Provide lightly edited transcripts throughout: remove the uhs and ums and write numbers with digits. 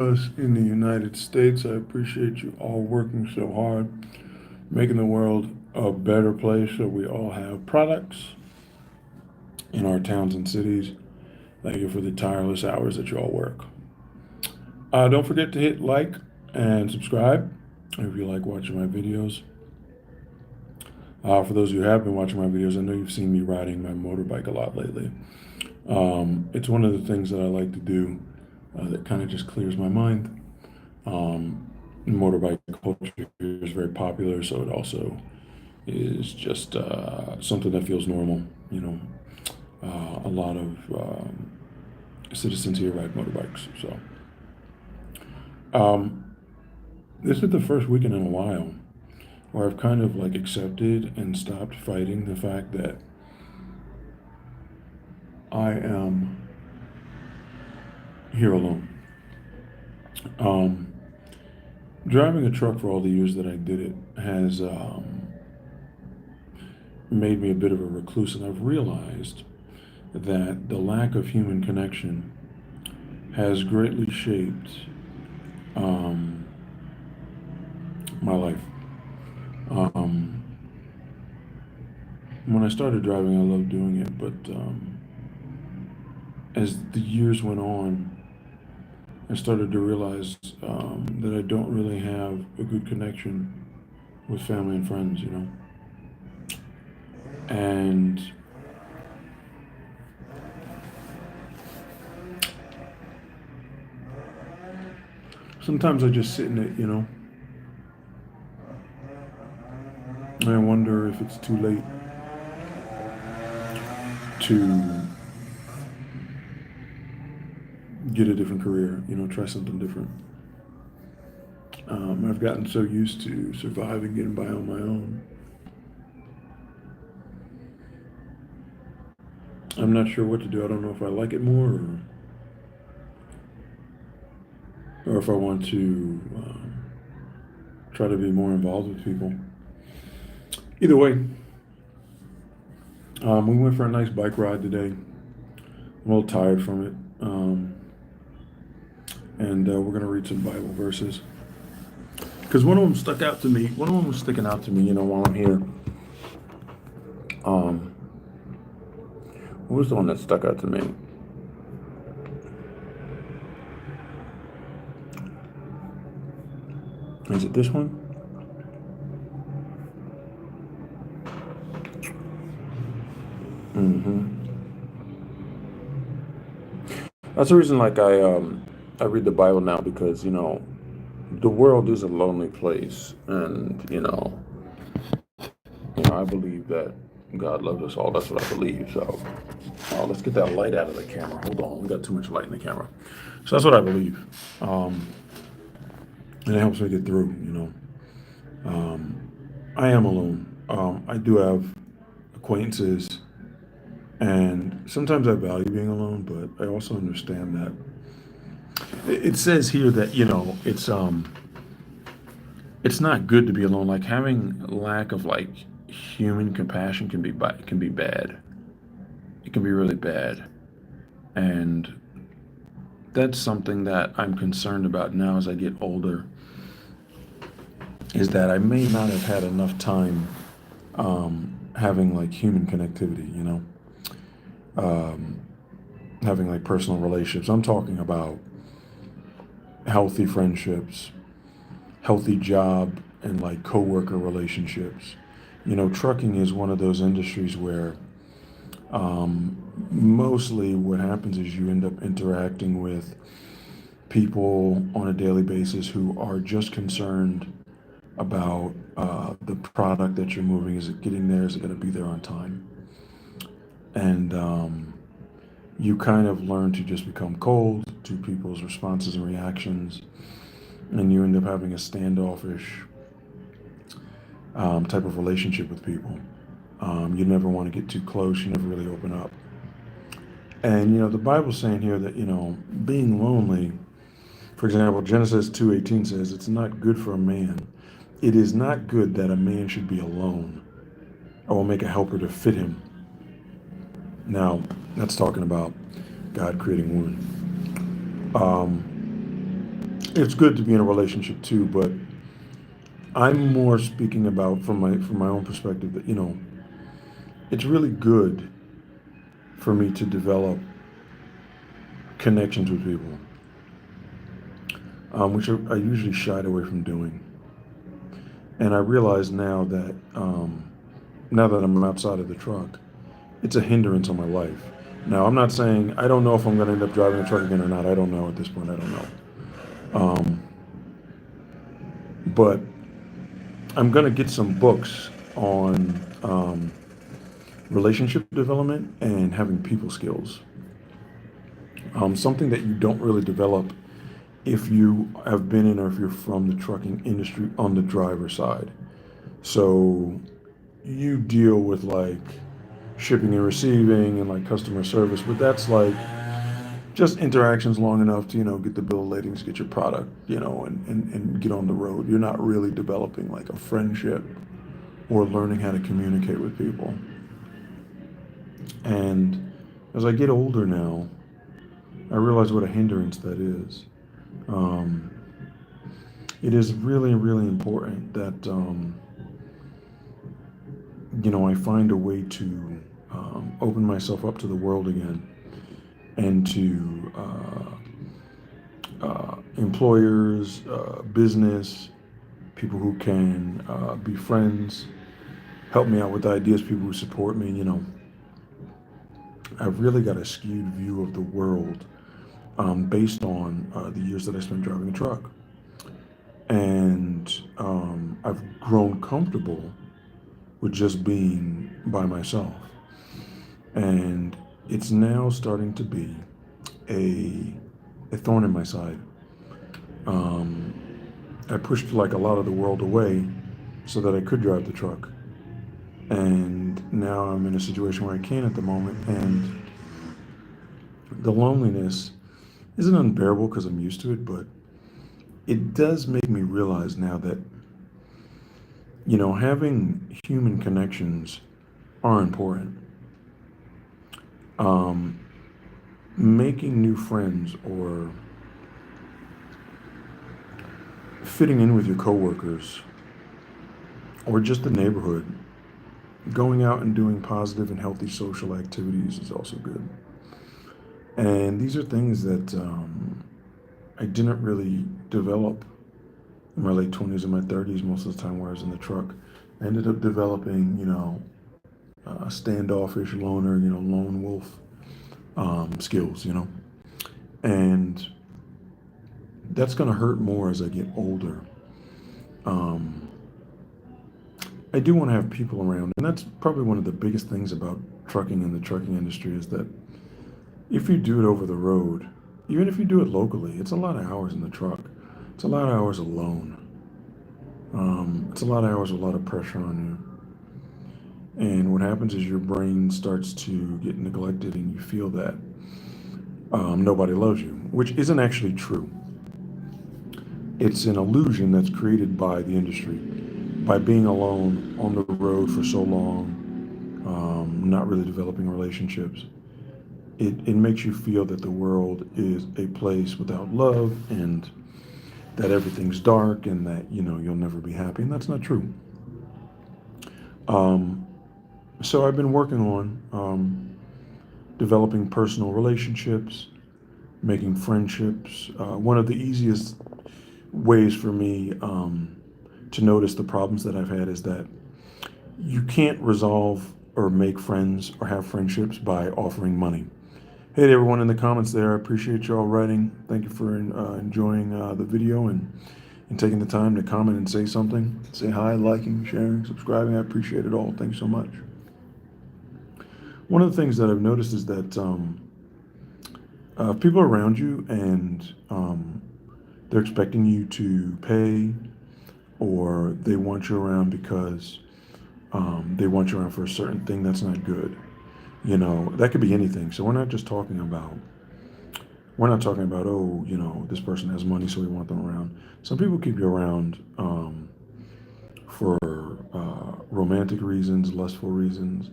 us in the United States. I appreciate you all working so hard, making the world a better place so we all have products in our towns and cities. Thank you for the tireless hours that you all work. Don't forget to hit like and subscribe if you like watching my videos. For those who have been watching my videos, I know you've seen me riding my motorbike a lot lately. It's one of the things that I like to do that kind of just clears my mind. Motorbike culture is very popular, so it also is just something that feels normal. A lot of citizens here ride motorbikes. So um, this is the first weekend in a while where I've kind of like accepted and stopped fighting the fact that I am here alone. Um, Driving a truck for all the years that I did it has made me a bit of a recluse, and I've realized that the lack of human connection has greatly shaped um, my life. Um, when I started driving, I loved doing it, but as the years went on, I started to realize that I don't really have a good connection with family and friends. And sometimes I just sit in it, and I wonder if it's too late to get a different career, try something different. I've gotten so used to surviving, getting by on my own. I'm not sure what to do. I don't know if I like it more or if I want to try to be more involved with people. Either way, we went for a nice bike ride today. I'm a little tired from it. And we're going to read some Bible verses. Because one of them stuck out to me. One of them was sticking out to me, while I'm here. Um, what was the one that stuck out to me? Is it this one? Mm-hmm. That's the reason, like I read the Bible now because the world is a lonely place, and I believe that God loves us all. That's what I believe. So, let's get that light out of the camera. Hold on, we got too much light in the camera. So that's what I believe, and it helps me get through. I am alone. I do have acquaintances, and sometimes I value being alone, but I also understand that it says here that it's not good to be alone. Like having lack of like human compassion can be bad. It can be really bad, and that's something that I'm concerned about now as I get older. Is that I may not have had enough time having like human connectivity. Um, Having like personal relationships. I'm talking about healthy friendships, healthy job, and like coworker relationships. Trucking is one of those industries where mostly what happens is you end up interacting with people on a daily basis who are just concerned about the product that you're moving. Is it getting there? Is it going to be there on time? And you kind of learn to just become cold to people's responses and reactions, and you end up having a standoffish type of relationship with people. You never want to get too close. You never really open up. And the Bible's saying here that being lonely. For example, Genesis 2:18 says, "It's not good for a man. It is not good that a man should be alone. I will make a helper to fit him." Now, that's talking about God creating woman. Um, it's good to be in a relationship too, but I'm more speaking about from my own perspective that, it's really good for me to develop connections with people, which I usually shied away from doing. And I realize now that I'm outside of the truck, it's a hindrance on my life. Now, I'm not saying I don't know if I'm going to end up driving a truck again or not. I don't know at this point. I don't know. Um, but I'm going to get some books on relationship development and having people skills. Something that you don't really develop if you have been in or if you're from the trucking industry on the driver's side. So you deal with like shipping and receiving and like customer service, but that's like just interactions long enough to, get the bill of ladings, get your product, and get on the road. You're not really developing like a friendship or learning how to communicate with people. And as I get older now, I realize what a hindrance that is. Um, it is really, really important that, I find a way to open myself up to the world again and to employers, business, people who can be friends, help me out with ideas, people who support me. I've really got a skewed view of the world based on the years that I spent driving a truck. And I've grown comfortable with just being by myself. And it's now starting to be a thorn in my side. Um, I pushed like a lot of the world away so that I could drive the truck. And now I'm in a situation where I can at the moment. And the loneliness isn't unbearable because I'm used to it, but it does make me realize now that, having human connections are important. Um, Making new friends or fitting in with your coworkers or just the neighborhood, going out and doing positive and healthy social activities is also good. And these are things that I didn't really develop in my late 20s and my 30s most of the time where I was in the truck. I ended up developing, a standoffish loner, lone wolf skills, and that's going to hurt more as I get older. Um, I do want to have people around, and that's probably one of the biggest things about trucking in the trucking industry is that if you do it over the road, even if you do it locally, it's a lot of hours in the truck. It's a lot of hours alone. It's a lot of hours with a lot of pressure on you. And what happens is your brain starts to get neglected and you feel that nobody loves you, which isn't actually true. It's an illusion that's created by the industry. By being alone on the road for so long, not really developing relationships, it makes you feel that the world is a place without love and that everything's dark and that, you'll never be happy. And that's not true. Um, so I've been working on developing personal relationships, making friendships. One of the easiest ways for me to notice the problems that I've had is that you can't resolve or make friends or have friendships by offering money. Hey to everyone in the comments there, I appreciate you all writing. Thank you for enjoying the video and taking the time to comment and say something. Say hi, liking, sharing, subscribing. I appreciate it all. Thanks so much. One of the things that I've noticed is that people around you and they're expecting you to pay or they want you around because they want you around for a certain thing that's not good. That could be anything. So we're not talking about, oh, this person has money, so we want them around. Some people keep you around for romantic reasons, lustful reasons.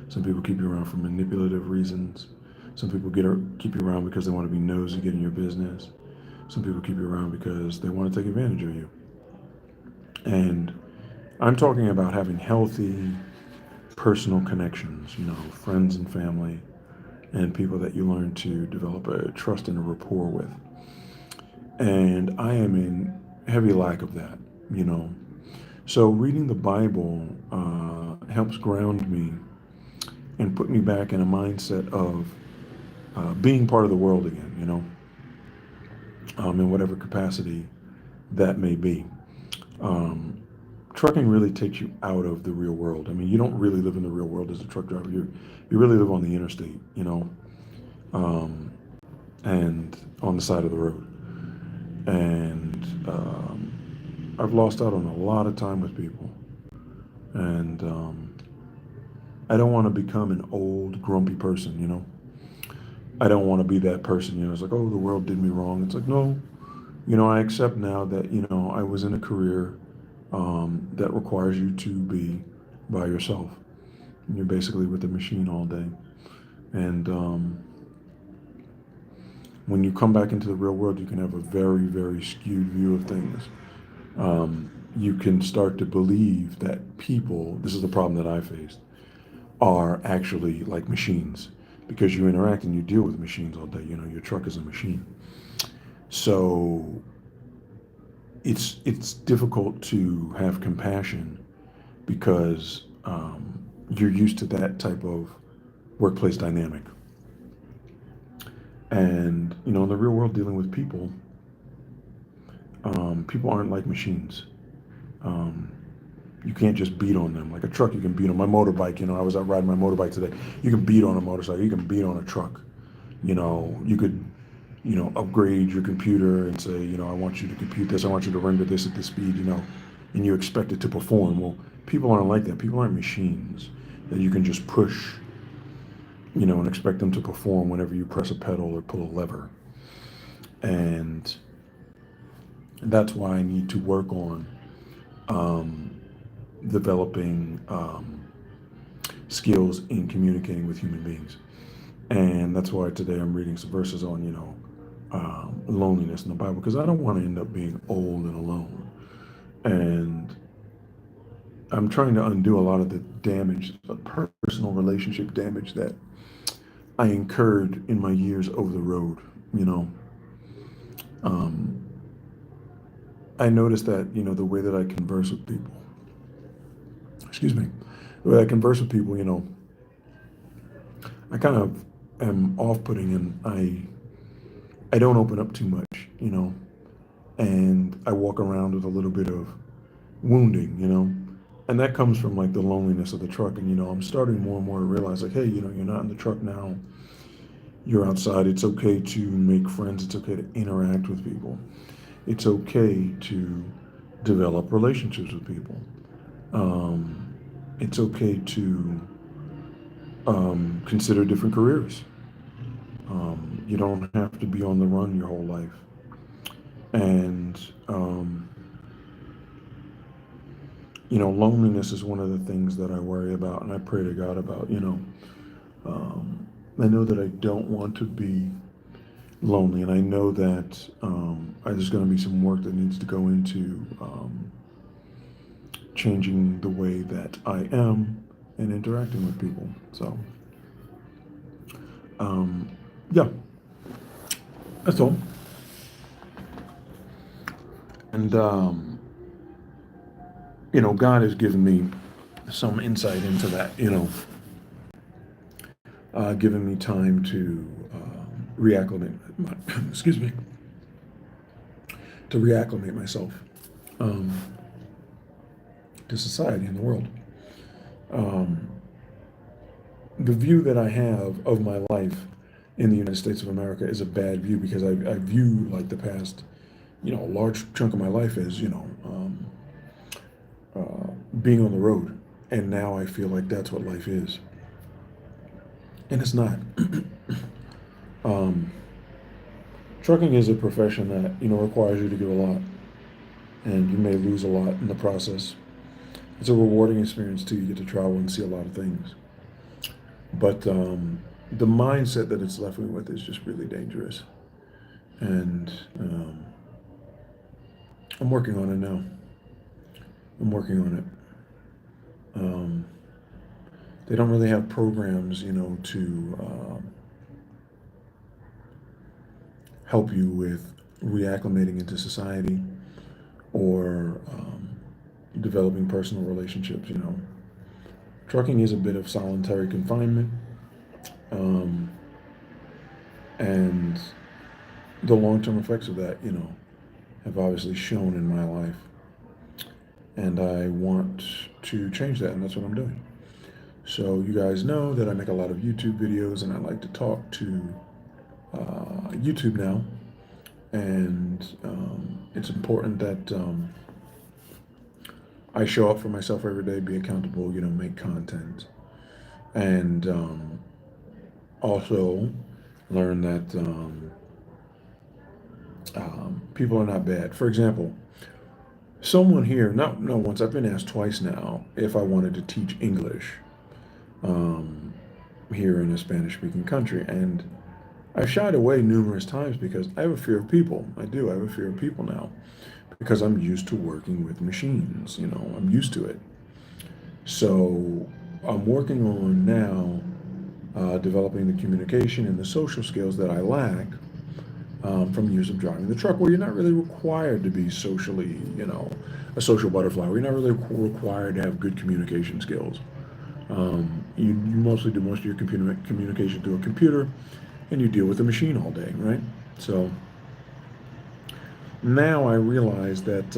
Some people keep you around for manipulative reasons. Some people keep you around because they want to be nosy, get in your business. Some people keep you around because they want to take advantage of you. And I'm talking about having healthy personal connections, friends and family, and people that you learn to develop a trust and a rapport with. And I am in heavy lack of that, you know. So reading the Bible helps ground me and put me back in a mindset of being part of the world again, in whatever capacity that may be. Um, Trucking really takes you out of the real world. I mean, you don't really live in the real world as a truck driver. You really live on the interstate, um, and on the side of the road. And I've lost out on a lot of time with people. And I don't want to become an old, grumpy person. I don't want to be that person, it's like, oh, the world did me wrong. It's like, no, I accept now that, I was in a career that requires you to be by yourself. You're basically with the machine all day. And when you come back into the real world, you can have a very, very skewed view of things. You can start to believe that people, this is the problem that I faced, are actually like machines because you interact and you deal with machines all day. Your truck is a machine. So it's difficult to have compassion because you're used to that type of workplace dynamic. And in the real world, dealing with people, people aren't like machines. Um, you can't just beat on them. Like a truck, you can beat on my motorbike. I was out riding my motorbike today. You can beat on a motorcycle. You can beat on a truck. You could, upgrade your computer and say, I want you to compute this. I want you to render this at this speed, and you expect it to perform. Well, people aren't like that. People aren't machines that you can just push, and expect them to perform whenever you press a pedal or pull a lever. And that's why I need to work on developing skills in communicating with human beings. And that's why today I'm reading some verses on, loneliness in the Bible, because I don't want to end up being old and alone. And I'm trying to undo a lot of the damage, the personal relationship damage that I incurred in my years over the road. You know, um, I noticed that, the way that I converse with people, excuse me, the way I converse with people, I kind of am off-putting and I don't open up too much, and I walk around with a little bit of wounding, and that comes from like the loneliness of the truck. And, I'm starting more and more to realize like, hey, you're not in the truck now. You're outside. It's okay to make friends. It's okay to interact with people. It's okay to develop relationships with people. It's okay to consider different careers. You don't have to be on the run your whole life. And, loneliness is one of the things that I worry about and I pray to God about. I know that I don't want to be lonely, and I know that there's going to be some work that needs to go into changing the way that I am and interacting with people. So, yeah, that's all. And, God has given me some insight into that, given me time to reacclimate, excuse me, to reacclimate myself um, to society and the world. Um, the view that I have of my life in the United States of America is a bad view because I view like the past, a large chunk of my life as, being on the road. And now I feel like that's what life is. And it's not. um, Trucking is a profession that, requires you to give a lot. And you may lose a lot in the process. It's a rewarding experience too. You get to travel and see a lot of things. But the mindset that it's left me with is just really dangerous. And I'm working on it now. I'm working on it. They don't really have programs, to help you with reacclimating into society or developing personal relationships. Trucking is a bit of solitary confinement, um, and the long-term effects of that, have obviously shown in my life, and I want to change that, and that's what I'm doing. So you guys know that I make a lot of YouTube videos, and I like to talk to YouTube now, and it's important that I show up for myself every day, be accountable, make content, and also learn that people are not bad. For example, someone here, not no once, I've been asked twice now if I wanted to teach English here in a Spanish-speaking country, and I've shied away numerous times because I have a fear of people. I do. I have a fear of people now because I'm used to working with machines. I'm used to it. So I'm working on now developing the communication and the social skills that I lack from years of driving the truck, where you're not really required to be socially, a social butterfly, where you're not really required to have good communication skills. You mostly do most of your communication through a computer, and you deal with a machine all day, right? So now I realize that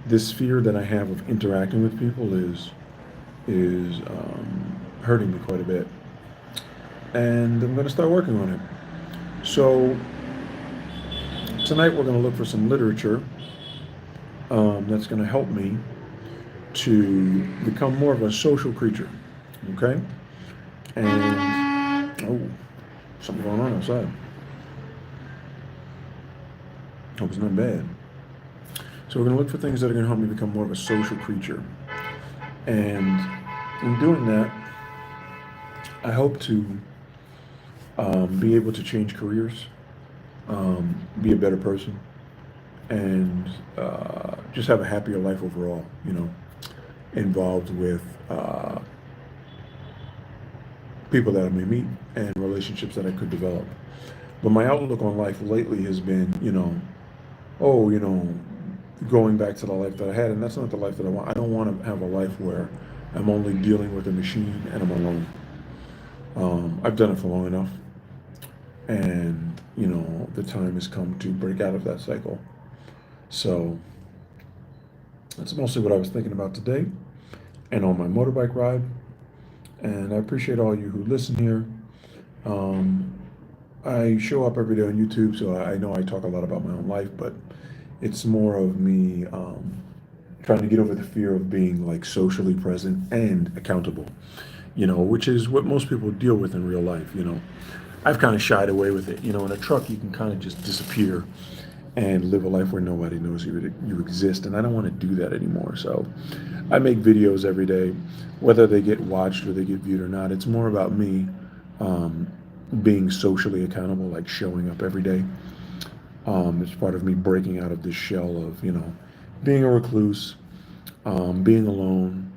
this fear that I have of interacting with people is hurting me quite a bit, and I'm going to start working on it. So tonight we're going to look for some literature that's going to help me to become more of a social creature, okay? And oh, something going on outside. Hope it's not bad. So we're going to look for things that are going to help me become more of a social creature. And in doing that, I hope to be able to change careers, be a better person, and just have a happier life overall, involved with people that I may meet and relationships that I could develop. But my outlook on life lately has been, going back to the life that I had, and that's not the life that I want. I don't want to have a life where I'm only dealing with a machine and I'm alone. I've done it for long enough, and the time has come to break out of that cycle. So that's mostly what I was thinking about today and on my motorbike ride. And I appreciate all you who listen here. I show up every day on YouTube, so I know I talk a lot about my own life, but it's more of me trying to get over the fear of being like socially present and accountable, which is what most people deal with in real life. I've kind of shied away with it. In a truck, you can kind of just disappear and live a life where nobody knows you exist, and I don't want to do that anymore. So I make videos every day, whether they get watched or they get viewed or not. It's more about me being socially accountable, like showing up every day. It's part of me breaking out of this shell of, being a recluse, being alone,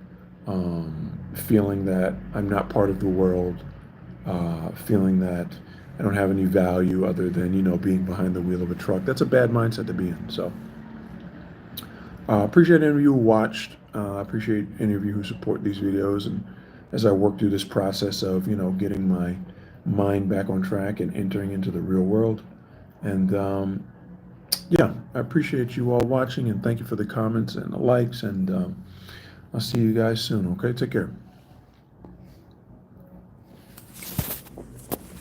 feeling that I'm not part of the world, feeling that I don't have any value other than, being behind the wheel of a truck. That's a bad mindset to be in. So appreciate any of you who watched. Appreciate any of you who support these videos. And as I work through this process of, getting my mind back on track and entering into the real world. And yeah, I appreciate you all watching, and thank you for the comments and the likes. And I'll see you guys soon. Okay, take care.